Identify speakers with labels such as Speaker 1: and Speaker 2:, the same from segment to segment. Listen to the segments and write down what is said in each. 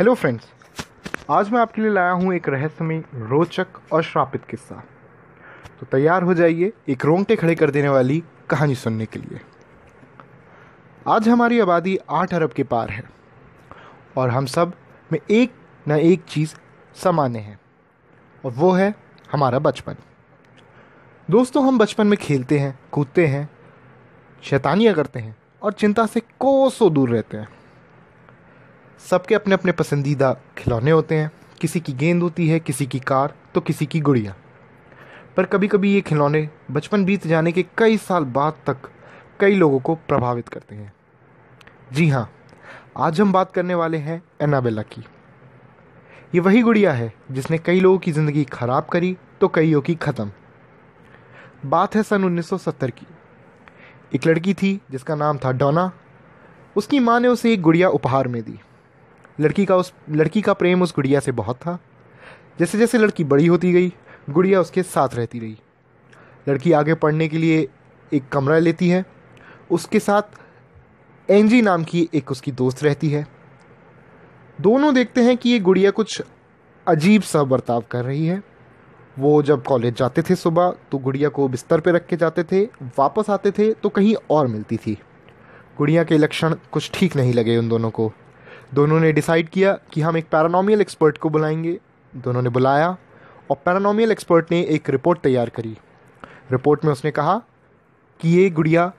Speaker 1: Hello friends, आज मैं आपके लिए लाया हूँ एक रहस्यमय, रोचक और श्रापित किस्सा। तो तैयार हो जाइए एक रोंगटे खड़े कर देने वाली कहानी सुनने के लिए। आज हमारी आबादी 8 अरब के पार है और हम सब में एक न एक चीज़ सामान्य है, और वो है हमारा बचपन। दोस्तों, हम बचपन में खेलते हैं, कूदते हैं, शैतानियाँ करते हैं और चिंता से कोसों दूर रहते हैं। सबके अपने अपने पसंदीदा खिलौने होते हैं। किसी की गेंद होती है, किसी की कार, तो किसी की गुड़िया। पर कभी कभी ये खिलौने बचपन बीत जाने के कई साल बाद तक कई लोगों को प्रभावित करते हैं। जी हाँ, आज हम बात करने वाले हैं एनाबेला की। ये वही गुड़िया है जिसने कई लोगों की ज़िंदगी खराब करी तो कईयों की ख़त्म। बात है सन 1970 की। एक लड़की थी जिसका नाम था डोना। उसकी माँ ने उसे एक गुड़िया उपहार में दी। लड़की का प्रेम उस गुड़िया से बहुत था। जैसे जैसे लड़की बड़ी होती गई, गुड़िया उसके साथ रहती रही। लड़की आगे पढ़ने के लिए एक कमरा लेती है। उसके साथ एंजी नाम की एक उसकी दोस्त रहती है। दोनों देखते हैं कि ये गुड़िया कुछ अजीब सा बर्ताव कर रही है। वो जब कॉलेज जाते थे सुबह तो गुड़िया को बिस्तर पे रख के जाते थे, वापस आते थे तो कहीं और मिलती थी। गुड़िया के लक्षण कुछ ठीक नहीं लगे उन दोनों को। दोनों ने डिसाइड किया कि हम एक पैरानॉर्मल एक्सपर्ट को बुलाएंगे। दोनों ने बुलाया और पैरानॉर्मल एक्सपर्ट ने एक रिपोर्ट तैयार करी। रिपोर्ट में उसने कहा कि ये गुड़िया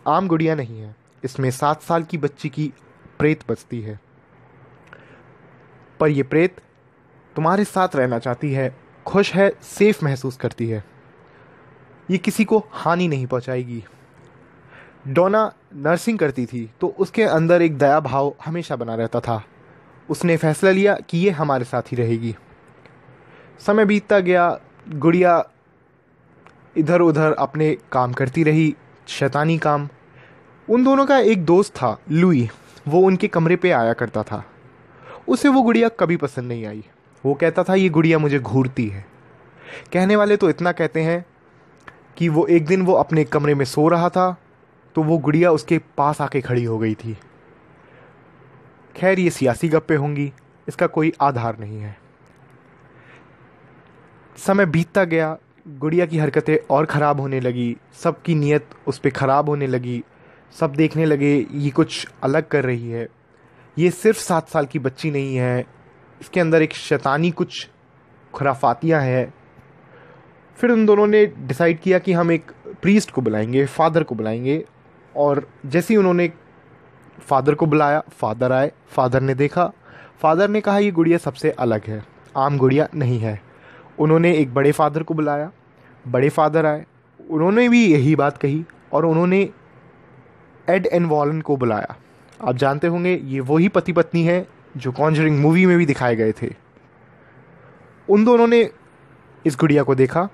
Speaker 1: आम गुड़िया नहीं है, इसमें 7 साल की बच्ची की प्रेत बसती है। पर यह प्रेत तुम्हारे साथ रहना चाहती है, खुश है, सेफ महसूस करती है। ये किसी को हानि नहीं पहुंचाएगी। डोना नर्सिंग करती थी तो उसके अंदर एक दया भाव हमेशा बना रहता था। उसने फैसला लिया कि ये हमारे साथ ही रहेगी। समय बीतता गया। गुड़िया इधर उधर अपने काम करती रही, शैतानी काम। उन दोनों का एक दोस्त था लुई। वो उनके कमरे पे आया करता था। उसे वो गुड़िया कभी पसंद नहीं आई। वो कहता था ये गुड़िया मुझे घूरती है। कहने वाले तो इतना कहते हैं कि वो एक दिन वो अपने कमरे में सो रहा था तो वो गुड़िया उसके पास आके खड़ी हो गई थी। खैर, ये सियासी गप्पे होंगी, इसका कोई आधार नहीं है। समय बीतता गया। गुड़िया की हरकतें और ख़राब होने लगी। सबकी नीयत उस पर ख़राब होने लगी। सब देखने लगे ये कुछ अलग कर रही है। ये सिर्फ 7 साल की बच्ची नहीं है, इसके अंदर एक शैतानी कुछ खुराफातियाँ हैं। फिर उन दोनों ने डिसाइड किया कि हम एक प्रीस्ट को बुलाएंगे, फादर को बुलाएंगे। और जैसे ही उन्होंने फादर को बुलाया, फादर आए। फादर ने देखा। फादर ने कहा ये गुड़िया सबसे अलग है, आम गुड़िया नहीं है। उन्होंने एक बड़े फादर को बुलाया। बड़े फादर आए, उन्होंने भी यही बात कही। और उन्होंने एड एंड वॉलन को बुलाया। आप जानते होंगे ये वही पति पत्नी है जो कॉन्जरिंग मूवी में भी दिखाए गए थे। उन दोनों ने इस गुड़िया को देखा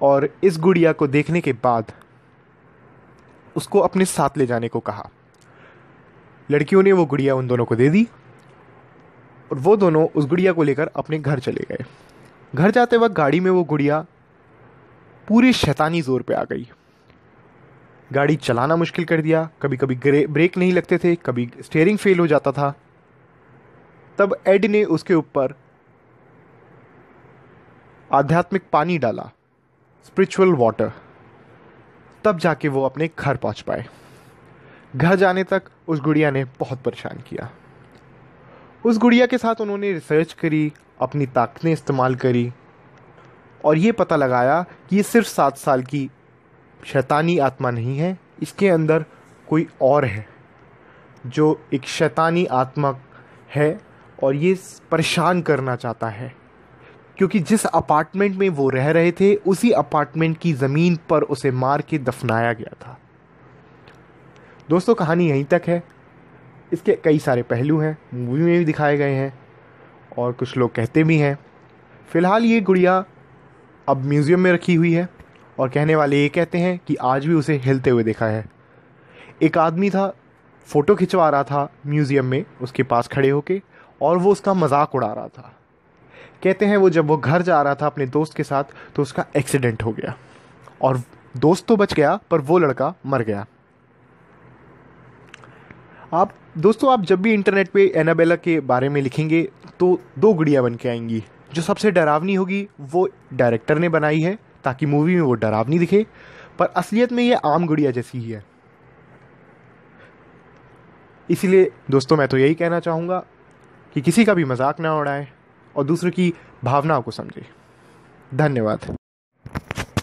Speaker 1: और इस गुड़िया को देखने के बाद उसको अपने साथ ले जाने को कहा। लड़कियों ने वो गुड़िया उन दोनों को दे दी और वो दोनों उस गुड़िया को लेकर अपने घर चले गए। घर जाते वक्त गाड़ी में वो गुड़िया पूरे शैतानी जोर पे आ गई। गाड़ी चलाना मुश्किल कर दिया। कभी कभी ब्रेक नहीं लगते थे, कभी स्टीयरिंग फेल हो जाता था। तब एड ने उसके ऊपर आध्यात्मिक पानी डाला, स्पिरिचुअल वाटर। तब जाके वो अपने घर पहुंच पाए। घर जाने तक उस गुड़िया ने बहुत परेशान किया। उस गुड़िया के साथ उन्होंने रिसर्च करी, अपनी ताकतें इस्तेमाल करी और ये पता लगाया कि ये सिर्फ 7 साल की शैतानी आत्मा नहीं है, इसके अंदर कोई और है जो एक शैतानी आत्मा है और ये परेशान करना चाहता है। क्योंकि जिस अपार्टमेंट में वो रह रहे थे उसी अपार्टमेंट की ज़मीन पर उसे मार के दफनाया गया था। दोस्तों, कहानी यहीं तक है। इसके कई सारे पहलू हैं, मूवी में भी दिखाए गए हैं और कुछ लोग कहते भी हैं। फ़िलहाल ये गुड़िया अब म्यूज़ियम में रखी हुई है और कहने वाले ये कहते हैं कि आज भी उसे हिलते हुए देखा है। एक आदमी था, फ़ोटो खिंचवा रहा था म्यूज़ियम में उसके पास खड़े होके, और वो उसका मजाक उड़ा रहा था। कहते हैं जब वो घर जा रहा था अपने दोस्त के साथ तो उसका एक्सीडेंट हो गया और दोस्त तो बच गया पर वो लड़का मर गया। दोस्तों आप जब भी इंटरनेट पे एनाबेला के बारे में लिखेंगे तो दो गुड़िया बन के आएंगी। जो सबसे डरावनी होगी वो डायरेक्टर ने बनाई है ताकि मूवी में वो डरावनी दिखे, पर असलियत में ये आम गुड़िया जैसी ही है। इसीलिए दोस्तों मैं तो यही कहना चाहूँगा कि किसी का भी मजाक ना उड़ाएं और दूसरे की भावनाओं को समझें। धन्यवाद।